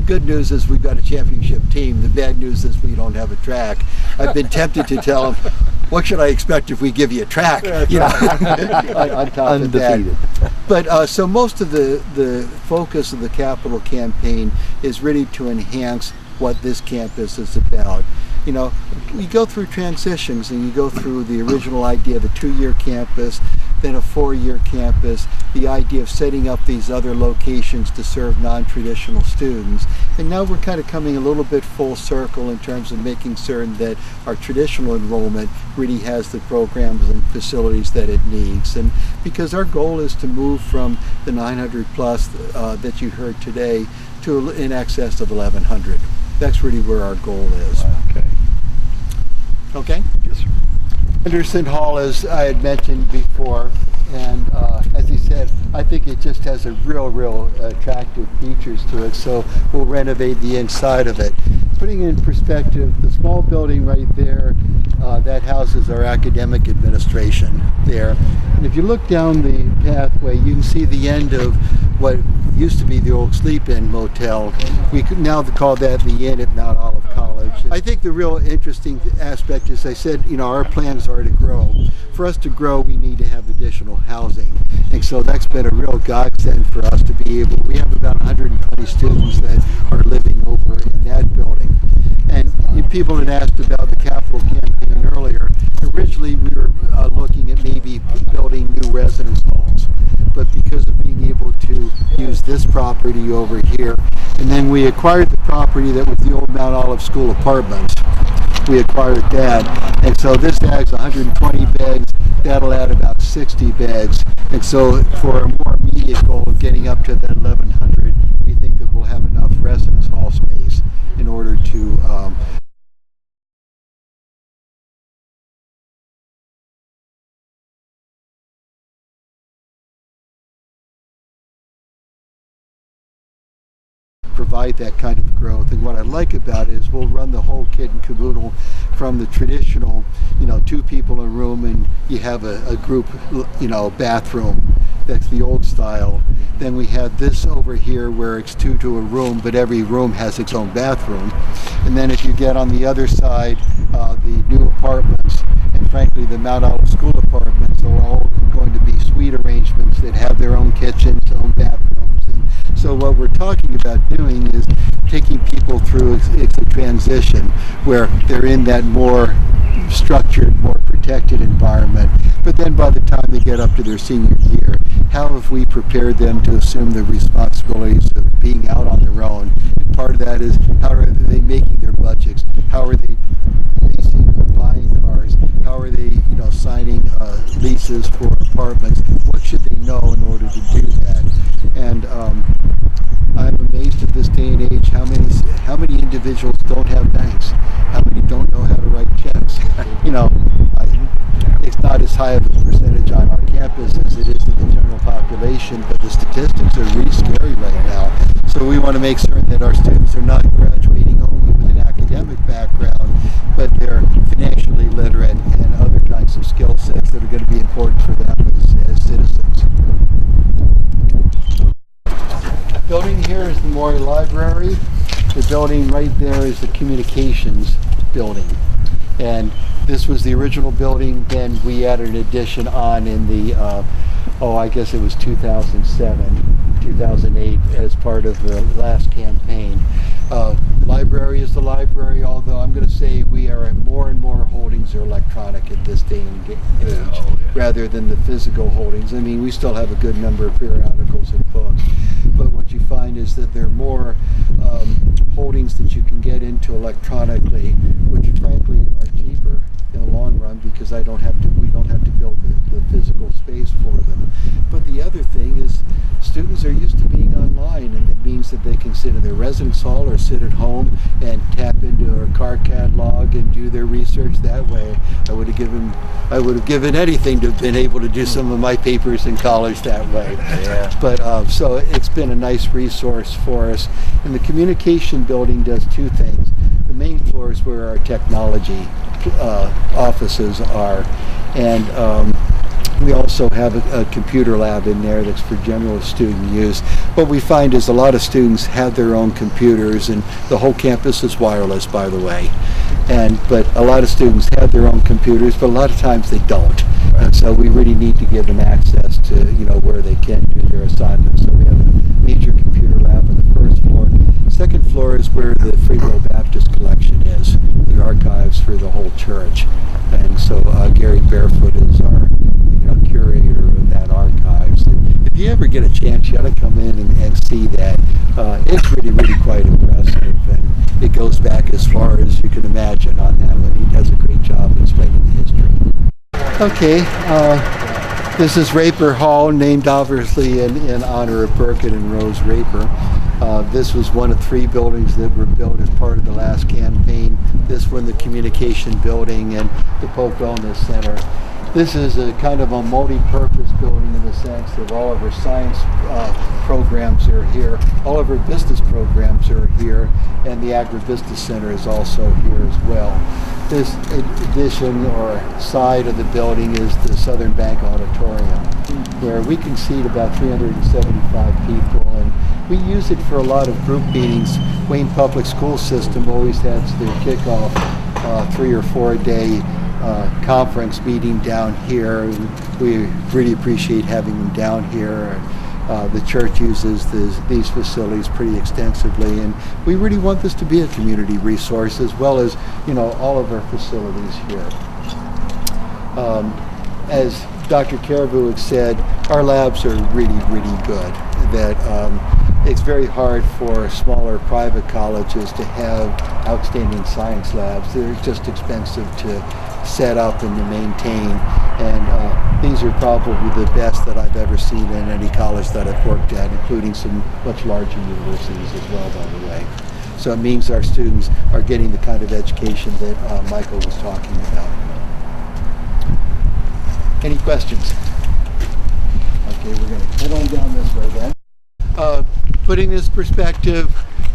good news is we've got a championship team. The bad news is we don't have a track. I've been tempted to tell them, what should I expect if we give you a track? On top of that. But so most of the focus of the capital campaign is really to enhance what this campus is about. You go through transitions and you go through the original idea of a 2-year campus, then a 4-year campus, the idea of setting up these other locations to serve non-traditional students. And now we're kind of coming a little bit full circle in terms of making certain that our traditional enrollment really has the programs and facilities that it needs. And because our goal is to move from the 900 plus that you heard today to in excess of 1,100. That's really where our goal is. Okay. Okay? Yes, sir. Henderson Hall, as I had mentioned before, and as he said, I think it just has a real attractive features to it, so we'll renovate the inside of it. Putting in perspective, the small building right there, that houses our academic administration there. And if you look down the pathway, you can see the end of what used to be the old sleep-in motel. We could now call that the Inn at Mount Olive College. I think the real interesting aspect is, I said, our plans are to grow. For us to grow, we need to have additional housing. And so that's been a real godsend for us to be able, we have about 120 students that are living over in that building. And people had asked about the capital campaign earlier. Originally, we were looking at maybe building new residence halls. But because of being able to use this property over here, and then we acquired the property that was the old Mount Olive School apartments. We acquired that, and so this adds 120 beds. That'll add about 60 beds, and so for a more immediate goal of getting up to that 1,100, we think that we'll have enough residence hall space in order to provide that kind of growth. And what I like about it is we'll run the whole kit and caboodle from the traditional, 2 people in a room and you have a group, bathroom. That's the old style. Then we have this over here where it's 2 to a room, but every room has its own bathroom. And then if you get on the other side, the new apartments, and frankly the Mount Olive School apartments are all going to be suite arrangements that have their own kitchens, own bathrooms. And so what we're talking about doing is taking people through it's a transition where they're in that more structured, more protected environment. But then by the time they get up to their senior year, how have we prepared them to assume the responsibilities of being out on their own? And part of that is how are they making their budgets? How are they facing individuals don't have banks? How many don't know how to write checks? You know, it's not as high of a percentage on our campus as it is in the general population, but the statistics are really scary right now. So we want to make certain that our students are not graduating only with an academic background, but they're financially literate and other kinds of skill sets that are going to be important for them as citizens. The building here is the Maury Library. The building right there is the communications building. And this was the original building, then we added an addition on in the, I guess it was 2007, 2008 as part of the last campaign. Library is the library, although I'm going to say we are more and more holdings are electronic at this day and age, rather than the physical holdings. I mean, we still have a good number of periodicals and books, but what you find is that there are more holdings that you can get into electronically, which frankly are cheaper in the long run because we don't have to build the physical space for them. But the other thing is students are used to being online, and that means that they can sit in their residence hall or sit at home and tap into a card catalog and do their research that way. I would have given anything to have been able to do some of my papers in college that way. Yeah. But so it's been a nice resource for us. And the communication building does two things. The main floor is where our technology offices are, and we also have a computer lab in there that's for general student use. What we find is a lot of students have their own computers, and the whole campus is wireless, by the way. But a lot of students have their own computers, but a lot of times they don't. And so we really need to give them access to, where they can do their assignments. So we have a major computer lab on the first floor. Second floor is where the Free Will Baptist collection is, the archives for the whole church. And so Gary Barefoot is our curator of that archives. And if you ever get a chance, you ought to come in and see that. It's really, really quite impressive, and it goes back as far as you can imagine on that one. He does a great job explaining the history. Okay, this is Raper Hall, named obviously in honor of Birkin and Rose Raper. This was one of 3 buildings that were built as part of the last campaign. This one, the communication building, and the Polk Wellness Center. This is a kind of a multi-purpose building in the sense that all of our science programs are here, all of our business programs are here, and the Agribusiness Center is also here as well. This addition or side of the building is the Southern Bank Auditorium, where we can seat about 375 people, and we use it for a lot of group meetings. Wayne Public School System always has their kickoff 3 or 4 day conference meeting down here. We really appreciate having them down here. The church uses these facilities pretty extensively, and we really want this to be a community resource as well as all of our facilities here. As Dr. Caribou had said, our labs are really, really good. That it's very hard for smaller private colleges to have outstanding science labs. They're just expensive to set up and to maintain, and these are probably the best that I've ever seen in any college that I've worked at, including some much larger universities as well, by the way. So it means our students are getting the kind of education that Michael was talking about. Any questions? Okay, we're going to head on down this way then. Putting this perspective,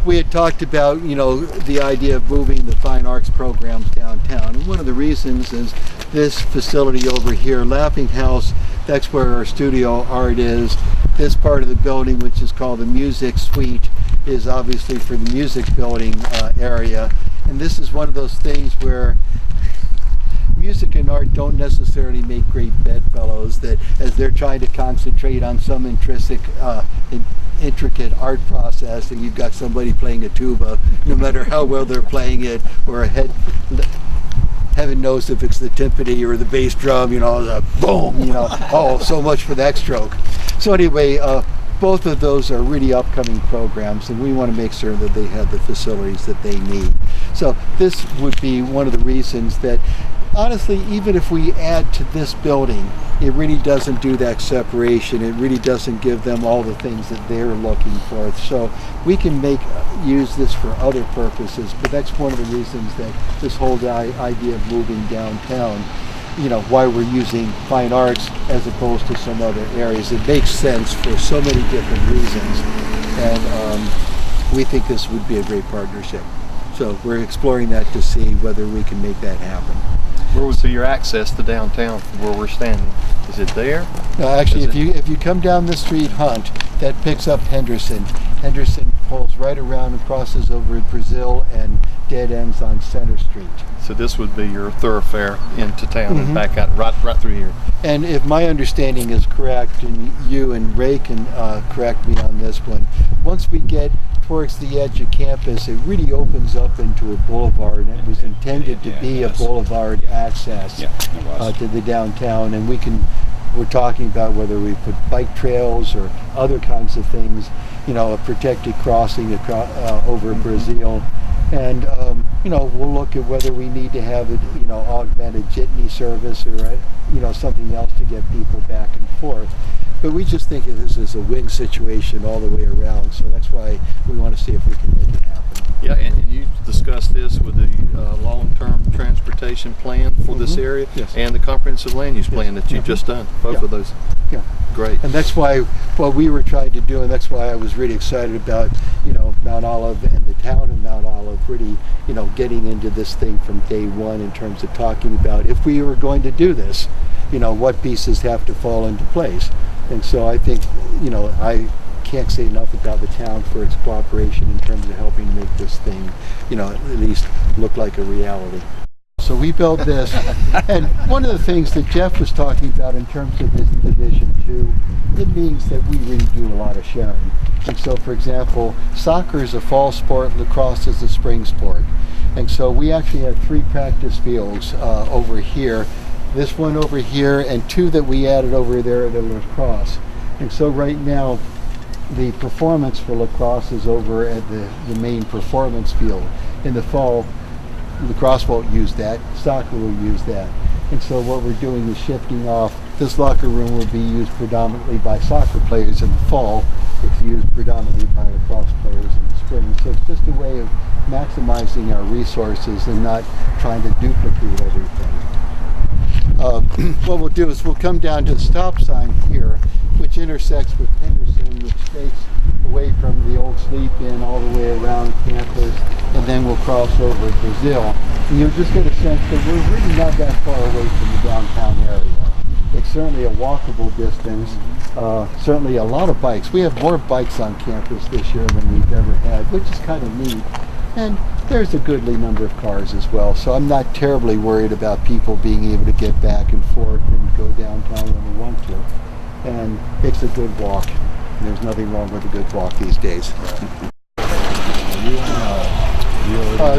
we had talked about, the idea of moving the fine arts programs downtown. And one of the reasons is this facility over here, Laughing House, that's where our studio art is. This part of the building, which is called the Music Suite, is obviously for the music building area. And this is one of those things where music and art don't necessarily make great bedfellows, that as they're trying to concentrate on some intricate art process, and you've got somebody playing a tuba, no matter how well they're playing it, or heaven knows if it's the timpani or the bass drum, the boom, oh, so much for that stroke. So anyway, both of those are really upcoming programs, and we want to make sure that they have the facilities that they need. So this would be one of the reasons that, honestly, even if we add to this building, it really doesn't do that separation. It really doesn't give them all the things that they're looking for. So we can use this for other purposes, but that's one of the reasons that this whole idea of moving downtown, why we're using fine arts as opposed to some other areas. It makes sense for so many different reasons, and we think this would be a great partnership. So we're exploring that to see whether we can make that happen. Where would be your access to downtown from where we're standing? Is it there? No, actually, if you come down the street, Hunt, that picks up Henderson. Henderson pulls right around and crosses over Brazil and dead ends on Center Street. So this would be your thoroughfare into town and back out right through here. And if my understanding is correct, and you and Ray can correct me on this one, once we get towards the edge of campus, it really opens up into a boulevard, and it was intended to be a boulevard access to the downtown. And we're talking about whether we put bike trails or other kinds of things, a protected crossing over Brazil. And we'll look at whether we need to have it, augmented jitney service or something else to get people back and forth. But we just think of this as a win situation all the way around, so that's why we want to see if we can make it happen. Yeah, and you discussed this with the long-term transportation plan for this area, and the comprehensive land use plan that you've just done, both of those. Yeah. Great. And that's why what we were trying to do, and that's why I was really excited about, Mount Olive and the town of Mount Olive really, getting into this thing from day one in terms of talking about if we were going to do this, what pieces have to fall into place. And so I think, I can't say enough about the town for its cooperation in terms of helping make this thing, at least look like a reality. So we built this, and one of the things that Jeff was talking about in terms of this Division 2, it means that we really do a lot of sharing. And so, for example, soccer is a fall sport, lacrosse is a spring sport. And so we actually have 3 practice fields over here, this one over here, and 2 that we added over there at the lacrosse. And so right now, the performance for lacrosse is over at the main performance field. In the fall, lacrosse won't use that, soccer will use that. And so what we're doing is shifting off. This locker room will be used predominantly by soccer players in the fall. It's used predominantly by lacrosse players in the spring. So it's just a way of maximizing our resources and not trying to duplicate everything. What we'll do is we'll come down to the stop sign here, which intersects with Henderson, which takes away from the old Sleep Inn all the way around campus, and then we'll cross over Brazil. And you'll just get a sense that we're really not that far away from the downtown area. It's certainly a walkable distance, certainly a lot of bikes. We have more bikes on campus this year than we've ever had, which is kind of neat. And there's a goodly number of cars as well, so I'm not terribly worried about people being able to get back and forth and go downtown when they want to. And it's a good walk. And there's nothing wrong with a good walk these days.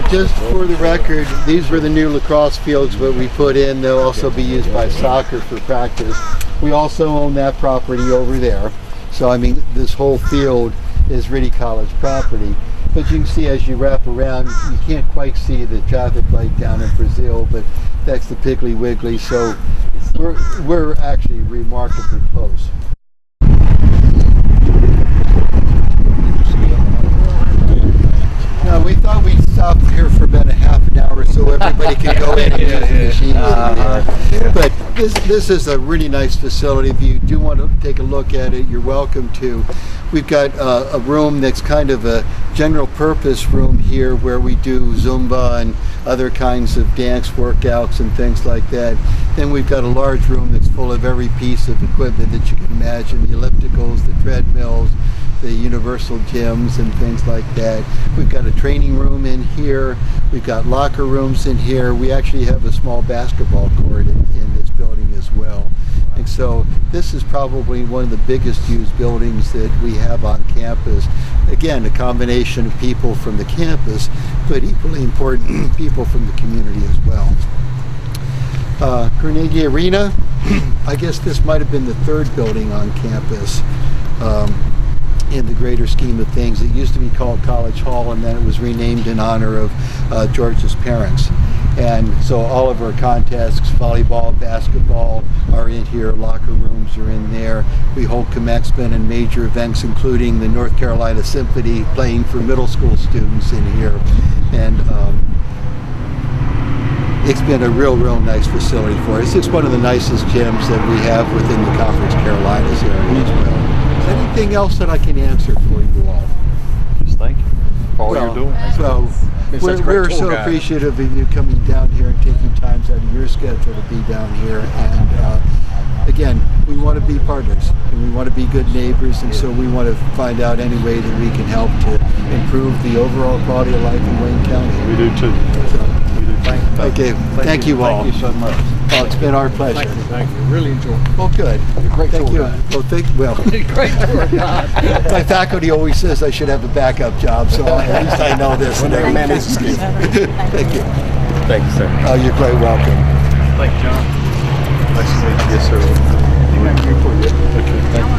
Just for the record, these were the new lacrosse fields that we put in. They'll also be used by soccer for practice. We also own that property over there. So I mean, this whole field is really college property. But you can see as you wrap around, you can't quite see the traffic light down in Brazil, but that's the Piggly Wiggly. So we're actually remarkably close. No, we thought we'd stop here for about a half an hour so everybody could go in and use the machines. But this is a really nice facility. If you do want to take a look at it, you're welcome to. We've got a room that's kind of a general purpose room here where we do Zumba and other kinds of dance workouts and things like that. Then we've got a large room that's full of every piece of equipment that you can imagine, the ellipticals, the treadmills, the universal gyms and things like that. We've got a training room in here. We've got locker rooms in here. We actually have a small basketball court in this building as well. And so this is probably one of the biggest used buildings that we have on campus. Again, a combination of people from the campus, but equally important, people from the community as well. Carnegie Arena, I guess this might have been the 3rd building on campus. in the greater scheme of things. It used to be called College Hall, and then it was renamed in honor of George's parents. And so all of our contests, volleyball, basketball, are in here. Locker rooms are in there. We hold commencement and major events, including the North Carolina Symphony playing for middle school students in here. And it's been a real nice facility for us. It's one of the nicest gyms that we have within the Conference Carolinas area as well. Is there anything else that I can answer for you all? Just thank you for all you're doing. So we're so appreciative of you coming down here and taking time out of your schedule to be down here. And again, we want to be partners and we want to be good neighbors, and so we want to find out any way that we can help to improve the overall quality of life in Wayne County. We do too. Okay, thank you all. Thank you so much. Oh, it's been our pleasure. Thank you. Really enjoyed it. Well, good. Great Thank tour you. guide. Well, Great tour guide. my faculty always says I should have a backup job, so at least I know this. Man, this is good. Thank you. Thank you, sir. Oh, you're quite welcome. Thank you, John. Nice to meet you. Yes, sir. Thank you for it. Okay, thank you.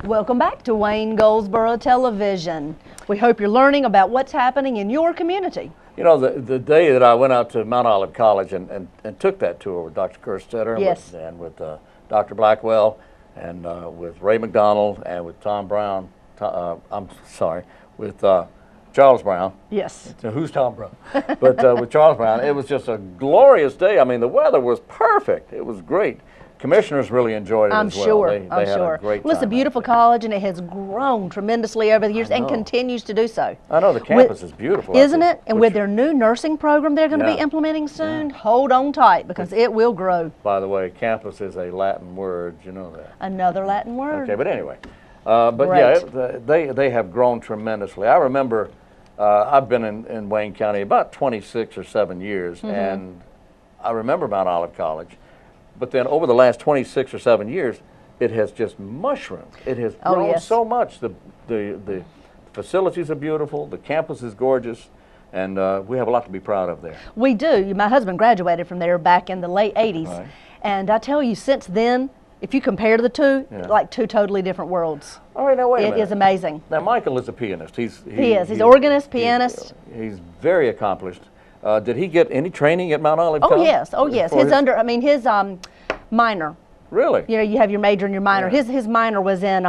Welcome back to Wayne Goldsboro Television. We hope you're learning about what's happening in your community. You know, the day that I went out to Mount Olive College and took that tour with Dr. Kerstetter Yes. and with Dr. Blackwell and with Ray McDonald and with Tom Brown, with Charles Brown. Yes. So who's Tom Brown? But with Charles Brown, it was just a glorious day. I mean, the weather was perfect. It was great. Commissioners really enjoyed it I'm as well. sure. They I'm had sure. a great Well, it's a time beautiful out there. college, and it has grown tremendously over the years and know. continues to do so. I know the campus is beautiful. Isn't it? And with Which, their new nursing program they're going to be Yeah. implementing soon, hold on tight because it will grow. by the way, campus is a Latin word. You know that. Another Latin word. Okay, but anyway, but yeah, they have grown tremendously. I remember I've been in Wayne County about 26 or 7 years, and I remember Mount Olive College. But then over the last 26 or 7 years, it has just mushroomed. It has grown yes. so much. The facilities are beautiful. The campus is gorgeous. And we have a lot to be proud of there. We do. My husband graduated from there back in the late 80s. Right. And I tell you, since then, if you compare the two, like two totally different worlds. All right, now wait a It minute. is amazing. Now, Michael is a pianist. He's He's organist, pianist. He's very accomplished. Did he get any training at Mount Olive Oh College? yes, oh yes. For His minor. Really? You know, you have your major and your minor. Yeah. His minor was in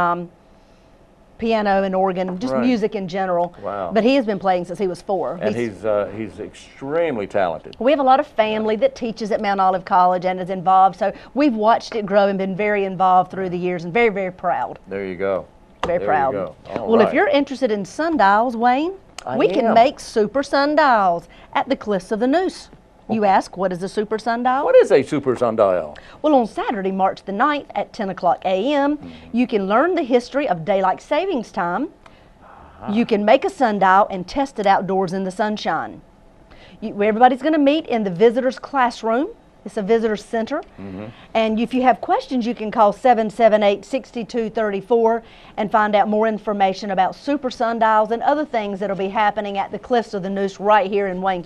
piano and organ, just Right. music in general. Wow. But he has been playing since he was 4. And he's extremely talented. We have a lot of family that teaches at Mount Olive College and is involved, so we've watched it grow and been very involved through the years and very, very proud. There you go. Very There proud. you go. All Well, if right. you're interested in sundials, Wayne, we can am. make super sundials at the Cliffs of the Noose. You ask, what is a super sundial? What is a super sundial? Well, on Saturday, March the 9th at 10 o'clock a.m., you can learn the history of daylight savings time. You can make a sundial and test it outdoors in the sunshine. Everybody's going to meet in the visitors classroom. It's a visitor center. And if you have questions, you can call 778-6234 and find out more information about super sundials and other things that will be happening at the Cliffs of the Noose right here in Wayne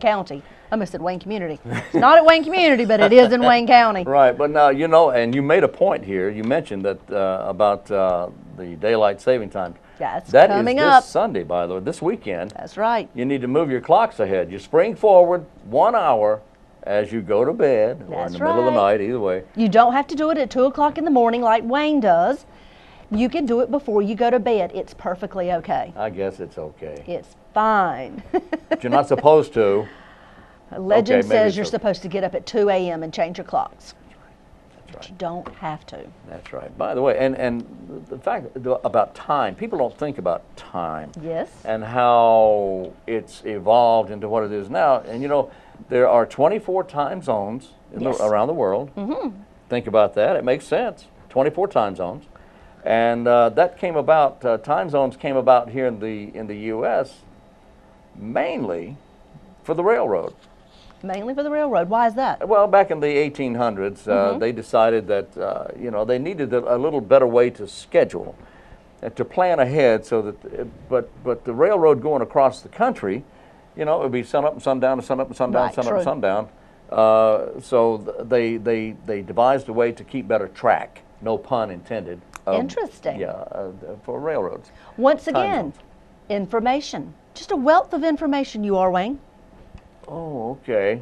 County. I almost said Wayne Community. It's not at Wayne Community, but it is in Wayne County. Right, but now, you know, and you made a point here. You mentioned that about the daylight saving time. That's That is coming this up. Sunday, by the way, this weekend. That's right. You need to move your clocks ahead. You spring forward 1 hour as you go to bed or in That's the middle of the right. night, either way. You don't have to do it at 2 o'clock in the morning like Wayne does. You can do it before you go to bed. It's perfectly okay. I guess it's okay. It's fine. But you're not supposed to. Legend Okay, maybe says it's you're okay. supposed to get up at 2 a.m. and change your clocks. That's But right. you don't have to. That's right. By the way, and the fact about time, people don't think about time. Yes. And how it's evolved into what it is now. And you know, there are 24 time zones Yes. around the world. Think about that. It makes sense. 24 time zones. And that came about, time zones came about here in the U.S. mainly for the railroad. Mainly for the railroad. Why is that? Well, back in the 1800s, they decided that you know, they needed a little better way to schedule, to plan ahead, so that. But the railroad going across the country, you know, it would be sun up and sundown, and sun up and sundown, Right, sun up true. and sundown. So they devised a way to keep better track, no pun intended. Interesting. Yeah, for railroads. Once Time again, zones. information. Just a wealth of information you are, Wayne. Oh, okay.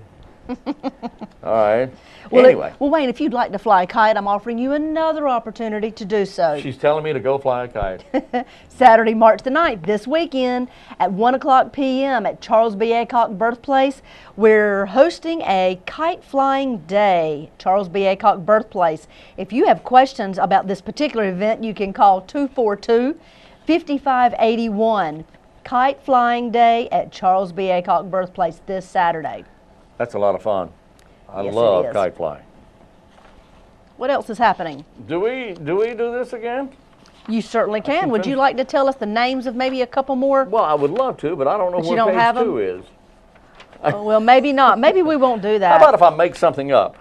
All right. Well, Anyway. well, Wayne, if you'd like to fly a kite, I'm offering you another opportunity to do so. She's telling me to go fly a kite. Saturday, March the 9th, this weekend at 1:00 p.m. at Charles B. Aycock Birthplace. We're hosting a kite flying day, Charles B. Aycock Birthplace. If you have questions about this particular event, you can call 242-5581. Kite flying day at Charles B. Aycock Birthplace this Saturday. That's a lot of fun. I Yes, it love is. kite flying. What else is happening? Do we do this again? You certainly can. can Would you finish. like to tell us the names of maybe a couple more? Well, I would love to, but I don't know But you where don't page have 'em? 2 is. Oh, well, maybe not. Maybe we won't do How that. about if I make something up?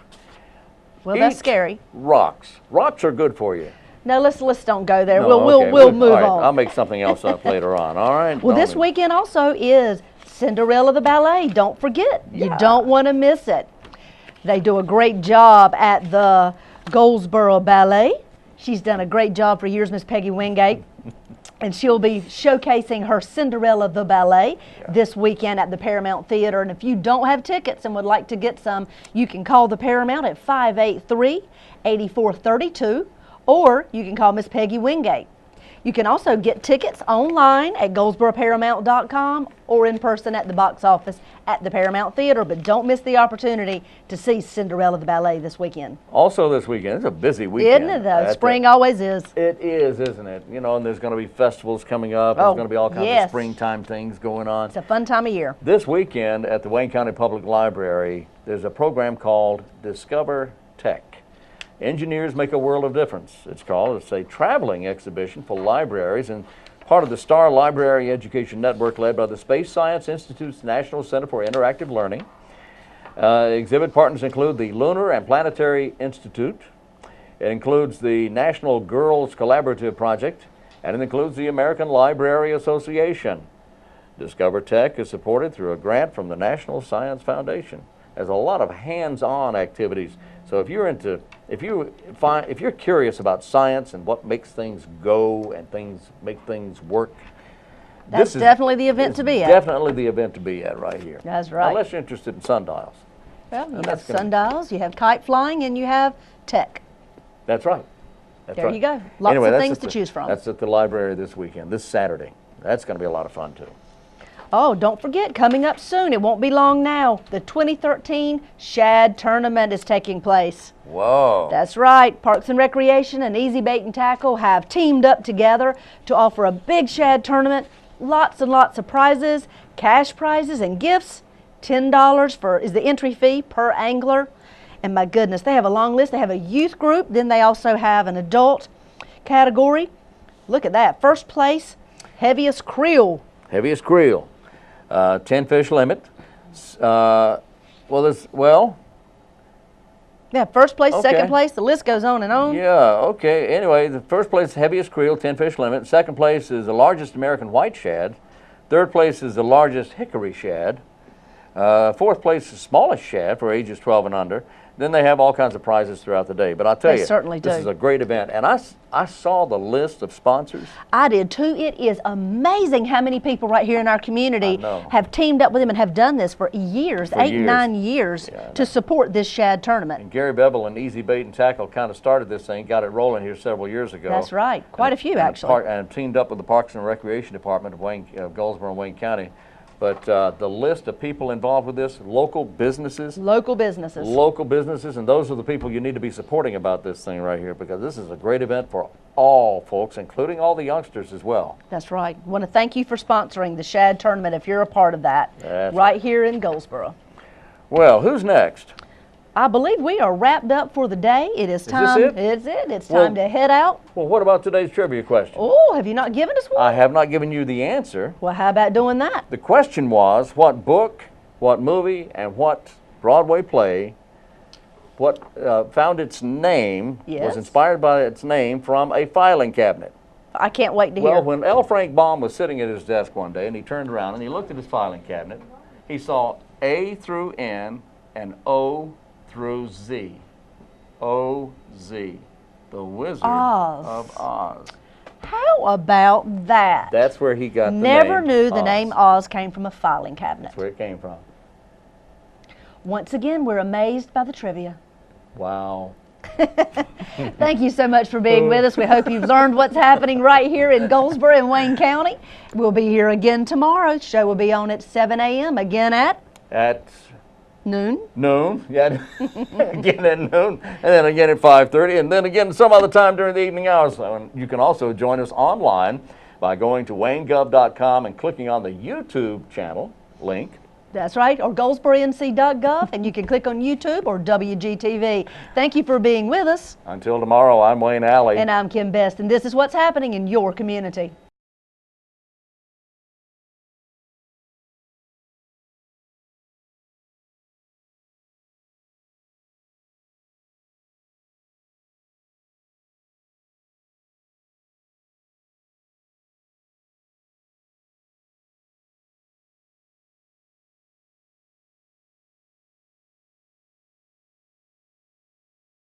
Well, that's Eat scary. Rocks. Rocks are good for you. No, let's don't go there. No, okay. We'll move all right, on. I'll make something else up later on. All right. Well, this Don't- weekend also is Cinderella the Ballet. Don't forget. You don't want to miss it. They do a great job at the Goldsboro Ballet. She's done a great job for years, Miss Peggy Wingate. And she'll be showcasing her Cinderella the Ballet this weekend at the Paramount Theater. And if you don't have tickets and would like to get some, you can call the Paramount at 583-8432, or you can call Miss Peggy Wingate. You can also get tickets online at GoldsboroParamount.com or in person at the box office at the Paramount Theater. But don't miss the opportunity to see Cinderella the Ballet this weekend. Also this weekend. It's a busy weekend. Isn't it though? at Spring the- always is. It is, isn't it? You know, and there's going to be festivals coming up. Oh, There's going to be all kinds yes. of springtime things going on. It's a fun time of year. This weekend at the Wayne County Public Library, there's a program called Discover Tech. Engineers Make a World of Difference, it's called. It's a traveling exhibition for libraries and part of the STAR Library Education Network led by the Space Science Institute's National Center for Interactive Learning. Exhibit partners include the Lunar and Planetary Institute. It includes the National Girls Collaborative Project, and it includes the American Library Association. Discover Tech is supported through a grant from the National Science Foundation. There's a lot of hands-on activities. So if you're curious about science and what makes things go and make things work, That's definitely the event to be at. Definitely the event to be at right here. That's right. Unless you're interested in sundials. Well, you have that's gonna- sundials, you have kite flying, and you have tech. That's right. That's There right. you go. Lots Anyway, of that's things at to the- choose from. That's at the library this weekend, this Saturday. That's going to be a lot of fun too. Oh, don't forget, coming up soon, it won't be long now, the 2013 Shad Tournament is taking place. Whoa. That's right. Parks and Recreation and Easy Bait and Tackle have teamed up together to offer a big shad tournament. Lots and lots of prizes, cash prizes and gifts. $10 is the entry fee per angler. And my goodness, they have a long list. They have a youth group, then they also have an adult category. Look at that. First place, heaviest creel. Heaviest creel. 10 fish limit. Yeah, first place, Okay. second place, the list goes on and on. Yeah, okay. Anyway, the first place, heaviest creel, 10 fish limit. Second place is the largest American white shad. Third place is the largest hickory shad. Fourth place is smallest shad for ages 12 and under. Then they have all kinds of prizes throughout the day. But I'll tell They you, certainly this do. is a great event. And I saw the list of sponsors. I did too. It is amazing how many people right here in our community I know. have teamed up with them and have done this for years, For 8, years. 9 years, Yeah, I know. to support this shad tournament. And Gary Bevel and Easy Bait and Tackle kind of started this thing, got it rolling here several years ago. That's right. Quite a few, And actually. and teamed up with the Parks and Recreation Department of Goldsboro and Wayne County. But the list of people involved with this, local businesses, Local businesses. and those are the people you need to be supporting about this thing right here, because this is a great event for all folks, including all the youngsters as well. That's right. Want to thank you for sponsoring the shad tournament if you're a part of that. That's right here in Goldsboro. Well, who's next? I believe we are wrapped up for the day. It is time. it? It's it. It's Well- time to head out. Well, what about today's trivia question? Oh, have you not given us one? I have not given you the answer. Well, how about doing that? The question was, what book, what movie, and what Broadway play found its name, Yes. was inspired by its name from a filing cabinet? I can't wait to hear. Well, when L. Frank Baum was sitting at his desk one day and he turned around and he looked at his filing cabinet, he saw A through N and O through Z. O-Z. The Wizard Oz. of Oz. How about that? That's where he got the name. Never knew the Oz. name Oz came from a filing cabinet. That's where it came from. Once again, we're amazed by the trivia. Wow. Thank you so much for being with us. We hope you've learned what's happening right here in Goldsboro and Wayne County. We'll be here again tomorrow. The show will be on at 7 a.m. again at noon. Noon, yeah. Again at noon, and then again at 5:30, and then again some other time during the evening hours. So you can also join us online by going to waynegov.com and clicking on the YouTube channel link. That's right, or goldsboronc.gov, and you can click on YouTube or WGTV. Thank you for being with us. Until tomorrow, I'm Wayne Alley. And I'm Kim Best, and this is what's happening in your community.